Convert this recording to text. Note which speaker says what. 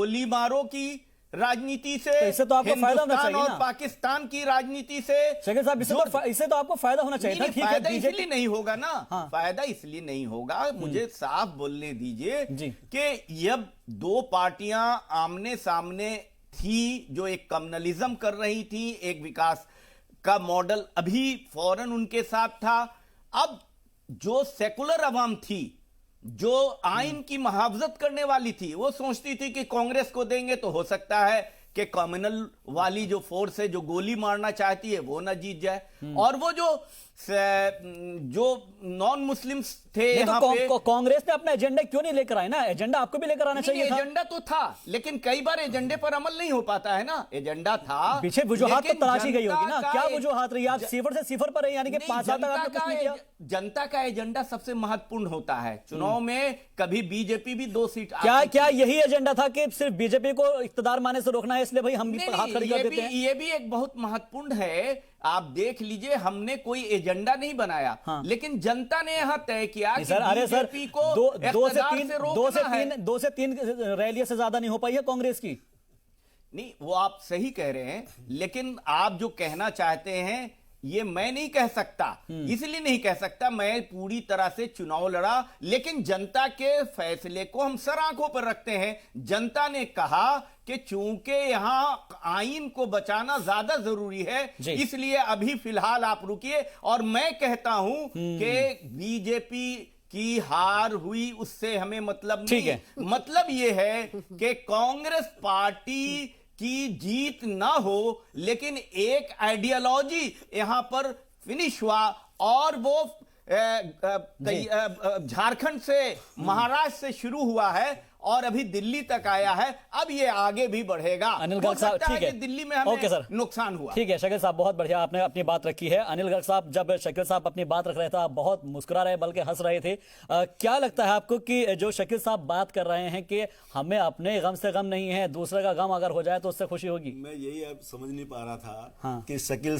Speaker 1: गोली मारो की राजनीति से,
Speaker 2: तो इससे तो आपको फायदा होना चाहिए
Speaker 1: और
Speaker 2: ना।
Speaker 1: पाकिस्तान की राजनीति से।
Speaker 2: शकील साहब, इससे तो आपको फायदा होना चाहिए था। ठीक है,
Speaker 1: फायदा इसलिए नहीं होगा ना।
Speaker 2: हाँ।
Speaker 1: फायदा इसलिए नहीं होगा, मुझे साफ बोलने दीजिए
Speaker 2: जी।
Speaker 1: कि जब दो पार्टियां आमने सामने थी, जो एक कम्युनलिज्म कर रही थी, एक विकास का मॉडल अभी फौरन उनके साथ था। अब जो सेकुलर अवाम थी, जो आइन की मुहावजत करने वाली थी, वो सोचती थी कि कांग्रेस को देंगे तो हो सकता है कि कम्युनल वाली जो फोर्स है, जो गोली मारना चाहती है, वो ना जीत जाए। और वो जो नॉन मुस्लिम्स थे यहाँ पे,
Speaker 2: कांग्रेस ने अपना एजेंडा क्यों नहीं लेकर आए ना? एजेंडा आपको भी लेकर आना चाहिए था।
Speaker 1: एजेंडा तो था, लेकिन कई बार एजेंडे पर अमल नहीं हो पाता है ना। एजेंडा था,
Speaker 2: पीछे वजूहात तो
Speaker 1: लेकिन
Speaker 2: तलाशी गई होगी ना।
Speaker 1: जनता
Speaker 2: क्या
Speaker 1: का
Speaker 2: वजूहात रही? आप सिफर से सिफर पर है, यानी कि 5 साल तक आपने कुछ नहीं किया।
Speaker 1: जनता का एजेंडा सबसे महत्वपूर्ण होता है। चुनाव में कभी बीजेपी भी 2 सीट
Speaker 2: क्या यही एजेंडा था कि सिर्फ बीजेपी को इख्तियार माने से रोकना है, इसलिए भाई हम भी हाथ खड़े कर देते हैं?
Speaker 1: ये भी एक बहुत महत्वपूर्ण है। आप देख लीजिए, हमने कोई एजेंडा नहीं बनाया। हाँ। लेकिन जनता ने यहां तय किया कि बीजेपी को
Speaker 2: 2 से 3 रैलियां से ज्यादा नहीं हो पाई है कांग्रेस की।
Speaker 1: नहीं, वो आप सही कह रहे हैं, लेकिन आप जो कहना चाहते हैं ये मैं नहीं कह सकता। इसलिए नहीं कह सकता, मैं पूरी तरह से चुनाव लड़ा, लेकिन जनता के फैसले को हम सर आंखों पर रखते हैं। जनता ने कहा कि चूंकि यहां आइन को बचाना ज्यादा जरूरी है, इसलिए अभी फिलहाल आप रुकिए। और मैं कहता हूं कि बीजेपी की हार हुई, उससे हमें मतलब नहीं है। मतलब यह है कि कांग्रेस पार्टी की जीत ना हो, लेकिन एक आइडियोलॉजी यहां पर फिनिश हुआ, और वो झारखंड से, महाराष्ट्र से शुरू हुआ है और अभी दिल्ली तक आया है। अब ये आगे भी बढ़ेगा।
Speaker 2: अनिल गर्ग साहब, ठीक है,
Speaker 1: दिल्ली में हमें नुकसान हुआ।
Speaker 2: ठीक है शकील साहब, बहुत बढ़िया आपने अपनी बात रखी है। अनिल गर्ग साहब, जब शकील साहब अपनी बात रख रहे थे, आप बहुत मुस्कुरा रहे, बल्कि हंस रहे थे। क्या लगता है आपको कि जो शकील साहब बात कर रहे हैं कि हमें अपने गम से गम नहीं है, दूसरे का गम अगर हो जाए तो उससे खुशी होगी?
Speaker 3: मैं यही अब समझ नहीं पा रहा था कि शकील